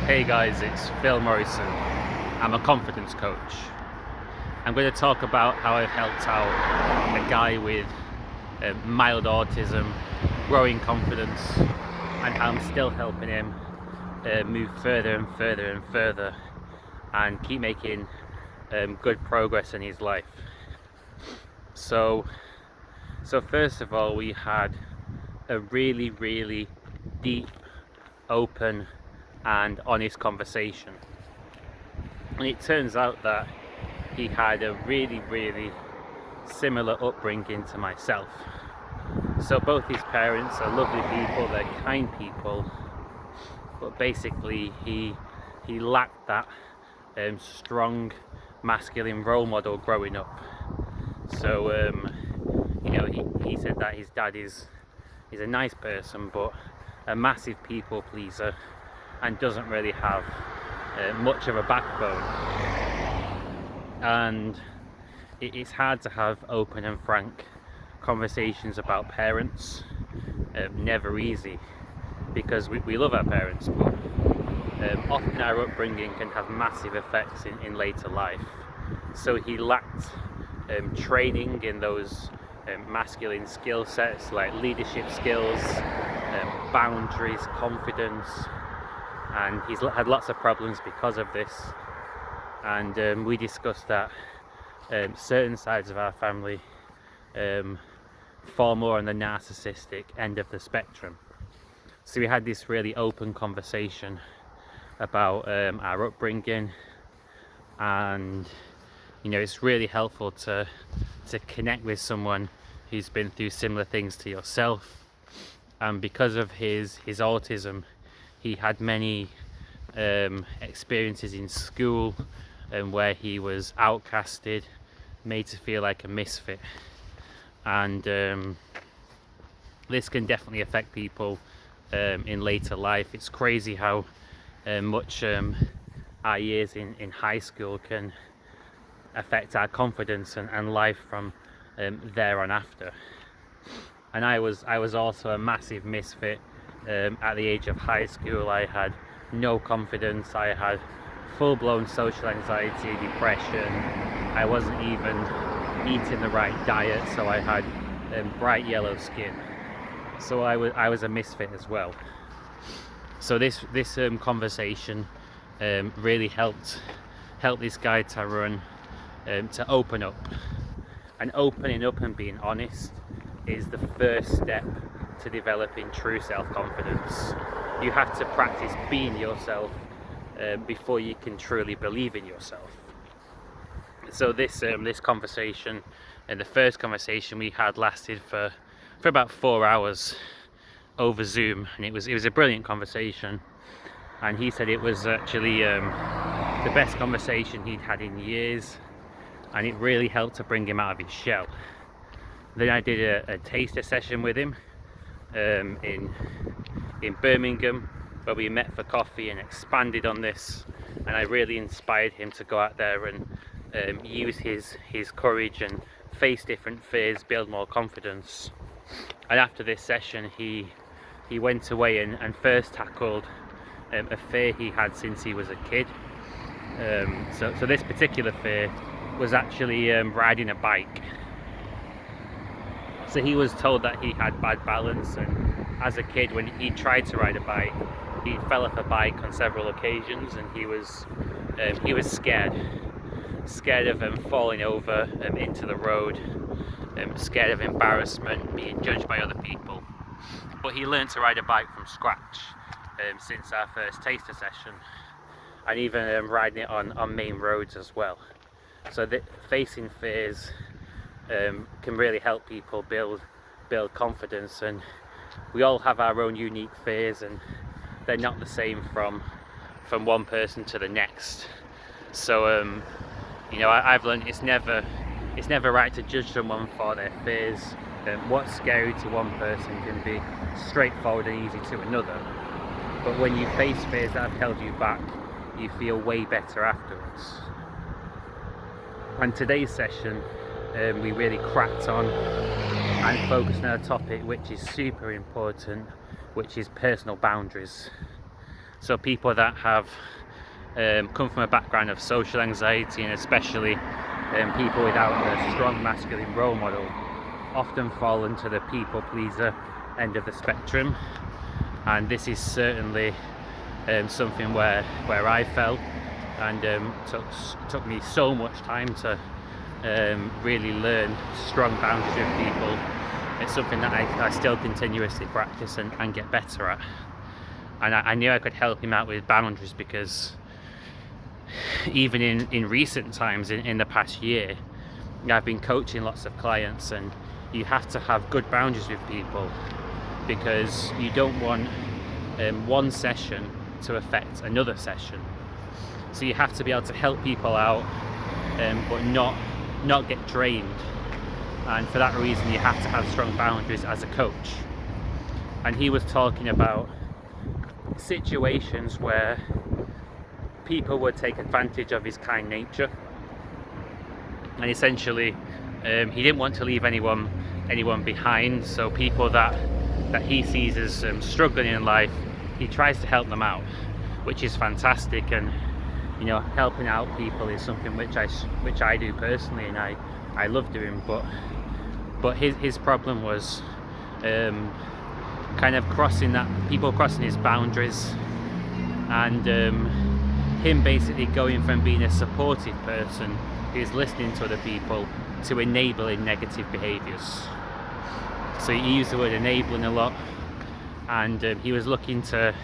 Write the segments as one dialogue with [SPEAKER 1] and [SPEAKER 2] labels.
[SPEAKER 1] Hey guys, it's Phil Morrison. I'm a confidence coach. I'm going to talk about how I've helped out a guy with mild autism, growing confidence, and how I'm still helping him move further and further and further and keep making good progress in his life. So first of all, we had a really deep, open and honest conversation, and it turns out that he had a really similar upbringing to myself. So both his parents are lovely people, they're kind people, but basically he lacked that strong masculine role model growing up. So he said that his dad is a nice person but a massive people pleaser and doesn't really have much of a backbone, and it's hard to have open and frank conversations about parents. Never easy, because we love our parents, but often our upbringing can have massive effects in later life. So he lacked training in those masculine skill sets like leadership skills, boundaries, confidence, and he's had lots of problems because of this. And we discussed that certain sides of our family fall more on the narcissistic end of the spectrum. So we had this really open conversation about our upbringing, and it's really helpful to connect with someone who's been through similar things to yourself. And because of his autism, he had many experiences in school where he was outcasted, made to feel like a misfit, and this can definitely affect people in later life. It's crazy how much our years in high school can affect our confidence and life from there on after. And I was also a massive misfit at the age of high school. I had no confidence, I had full-blown social anxiety, depression, I wasn't even eating the right diet, so I had bright yellow skin. So I was a misfit as well. So this conversation really helped this guy Tyrone to open up. And opening up and being honest is the first step to developing true self-confidence. You have to practice being yourself before you can truly believe in yourself. So this conversation, and the first conversation we had, lasted for about 4 hours over Zoom, and it was a brilliant conversation. And he said it was actually the best conversation he'd had in years, and it really helped to bring him out of his shell. Then I did a taster session with him in Birmingham, where we met for coffee and expanded on this, and I really inspired him to go out there and use his courage and face different fears, build more confidence. And after this session, he went away and first tackled a fear he had since he was a kid. So this particular fear was actually riding a bike. So he was told that he had bad balance, and as a kid, when he tried to ride a bike, he fell off a bike on several occasions, and he was scared of falling over into the road, scared of embarrassment, being judged by other people. But he learned to ride a bike from scratch since our first taster session, and even riding it on main roads as well. So facing fears can really help people build confidence, and we all have our own unique fears, and they're not the same from one person to the next. So I've learned it's never right to judge someone for their fears. What's scary to one person can be straightforward and easy to another, but when you face fears that have held you back, you feel way better afterwards. And today's session, we really cracked on and focused on a topic which is super important, which is personal boundaries. So people that have come from a background of social anxiety, and especially people without a strong masculine role model, often fall into the people pleaser end of the spectrum. And this is certainly something where I fell, and took me so much time to really learn strong boundaries with people. It's something that I still continuously practice and get better at. And I knew I could help him out with boundaries, because even in recent times, in the past year, I've been coaching lots of clients, and you have to have good boundaries with people, because you don't want one session to affect another session. So you have to be able to help people out, but not get drained. And for that reason, you have to have strong boundaries as a coach. And he was talking about situations where people would take advantage of his kind nature, and essentially he didn't want to leave anyone behind. So people that he sees as struggling in life, he tries to help them out, which is fantastic. And you know, helping out people is something which I do personally, and I love doing. But his problem was kind of people crossing his boundaries, and him basically going from being a supportive person who's listening to other people to enabling negative behaviours. So he used the word enabling a lot, and he was looking to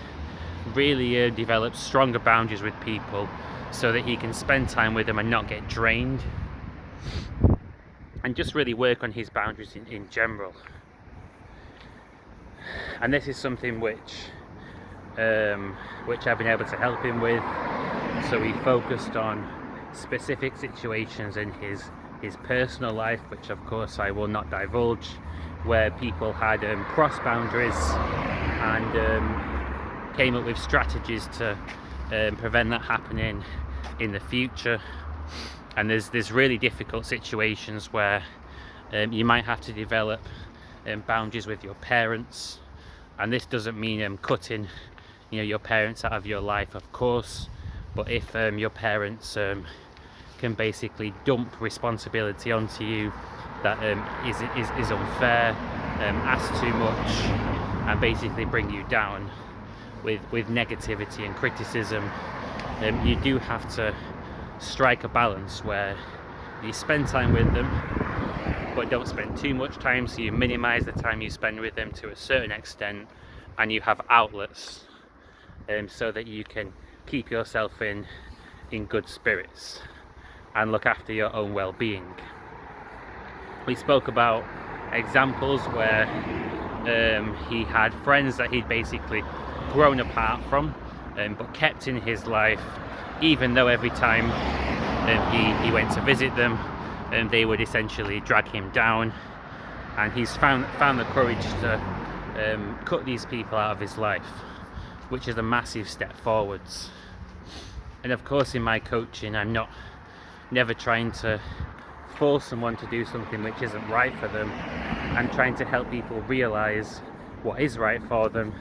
[SPEAKER 1] really develop stronger boundaries with people so that he can spend time with them and not get drained, and just really work on his boundaries in general. And this is something which I've been able to help him with. So he focused on specific situations in his personal life, which of course I will not divulge, where people had crossed boundaries, and came up with strategies to prevent that happening in the future. And there's really difficult situations where you might have to develop boundaries with your parents, and this doesn't mean cutting your parents out of your life, of course, but if your parents can basically dump responsibility onto you that is unfair, ask too much, and basically bring you down with negativity and criticism, you do have to strike a balance where you spend time with them but don't spend too much time, so you minimize the time you spend with them to a certain extent, and you have outlets so that you can keep yourself in good spirits and look after your own well-being. We spoke about examples where he had friends that he'd basically grown apart from, but kept in his life, even though every time he went to visit them, they would essentially drag him down. And he's found the courage to cut these people out of his life, which is a massive step forwards. And of course, in my coaching, I'm never trying to force someone to do something which isn't right for them. I'm trying to help people realize what is right for them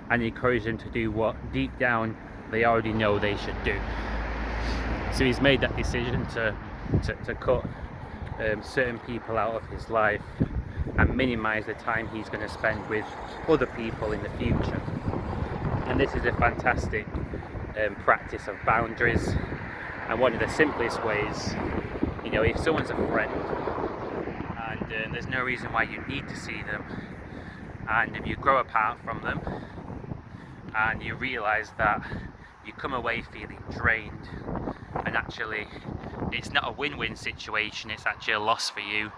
[SPEAKER 1] and encourage them to do what deep down they already know they should do. So he's made that decision to cut certain people out of his life and minimize the time he's going to spend with other people in the future. And this is a fantastic practice of boundaries, and one of the simplest ways, if someone's a friend and there's no reason why you need to see them, and if you grow apart from them and you realize that you come away feeling drained, and actually it's not a win-win situation, it's actually a loss for you,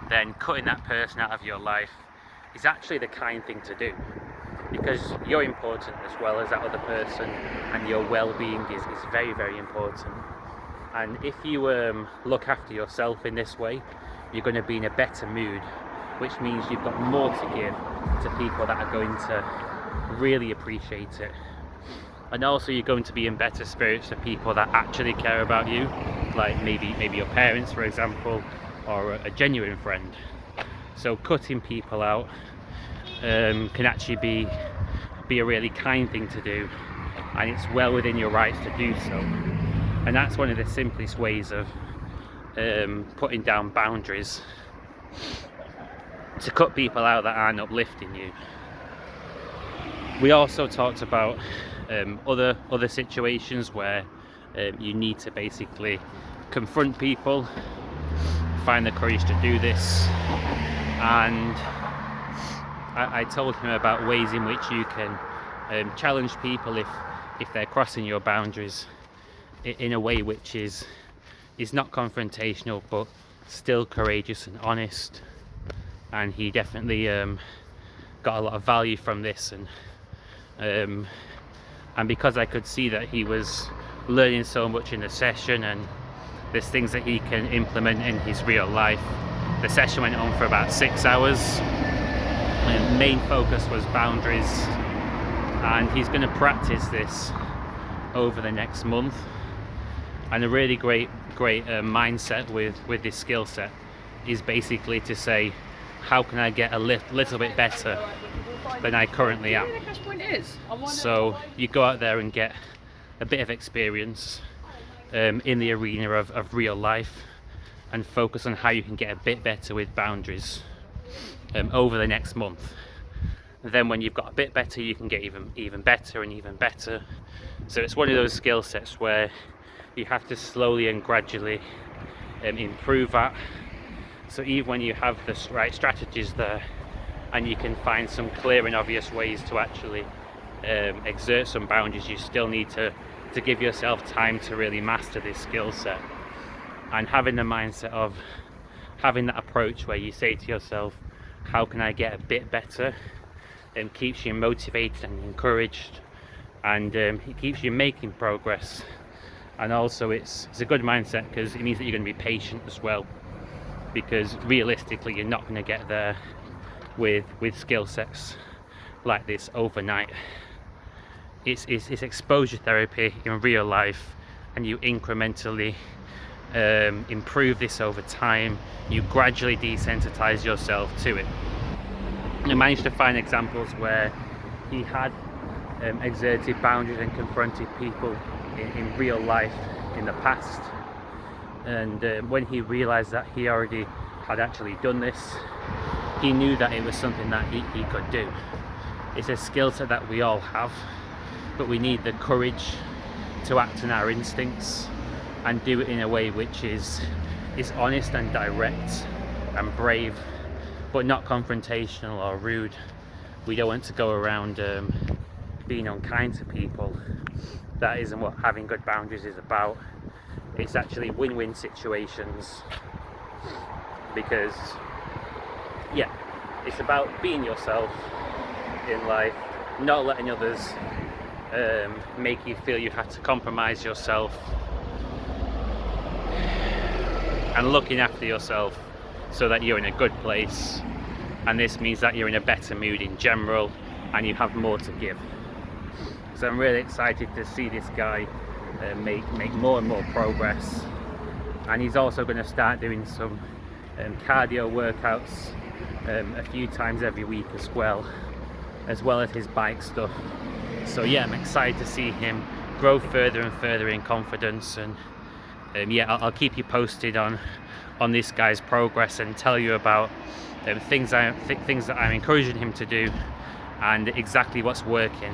[SPEAKER 1] then cutting that person out of your life is actually the kind thing to do, because you're important as well as that other person, and your well-being is very, very important. And if you look after yourself in this way, you're going to be in a better mood, which means you've got more to give to people that are going to really appreciate it. And also you're going to be in better spirits to people that actually care about you, like maybe your parents, for example, or a genuine friend. So cutting people out can actually be a really kind thing to do, and it's well within your rights to do so. And that's one of the simplest ways of putting down boundaries, to cut people out that aren't uplifting you. We also talked about other situations where you need to basically confront people, find the courage to do this. And I told him about ways in which you can challenge people if they're crossing your boundaries in a way which is not confrontational but still courageous and honest. And he definitely got a lot of value from this, and because I could see that he was learning so much in the session, and there's things that he can implement in his real life. The session went on for about 6 hours, and main focus was boundaries, and he's going to practice this over the next month. And a really great mindset with this skill set is basically to say, how can I get a little bit better than I currently am? So you go out there and get a bit of experience in the arena of real life, and focus on how you can get a bit better with boundaries over the next month. And then when you've got a bit better, you can get even better and even better. So it's one of those skill sets where you have to slowly and gradually improve at. So even when you have the right strategies there, and you can find some clear and obvious ways to actually exert some boundaries, you still need to give yourself time to really master this skill set. And having the mindset of having that approach where you say to yourself, how can I get a bit better, keeps you motivated and encouraged, and it keeps you making progress. And also it's a good mindset because it means that you're going to be patient as well, because realistically you're not going to get there with skill sets like this overnight. It's exposure therapy in real life, and you incrementally improve this over time. You gradually desensitize yourself to it. I managed to find examples where he had exerted boundaries and confronted people in real life in the past, and when he realized that he already had actually done this, he knew that it was something that he could do. It's a skill set that we all have, but we need the courage to act on our instincts and do it in a way which is honest and direct and brave, but not confrontational or rude. We don't want to go around being unkind to people. That isn't what having good boundaries is about. It's actually win-win situations, because it's about being yourself in life, not letting others make you feel you have to compromise yourself, and looking after yourself so that you're in a good place. And this means that you're in a better mood in general, and you have more to give. So I'm really excited to see this guy make more and more progress. And he's also going to start doing some cardio workouts a few times every week as well as his bike stuff. So yeah, I'm excited to see him grow further and further in confidence. And I'll keep you posted on this guy's progress, and tell you about things that I'm encouraging him to do, and exactly what's working.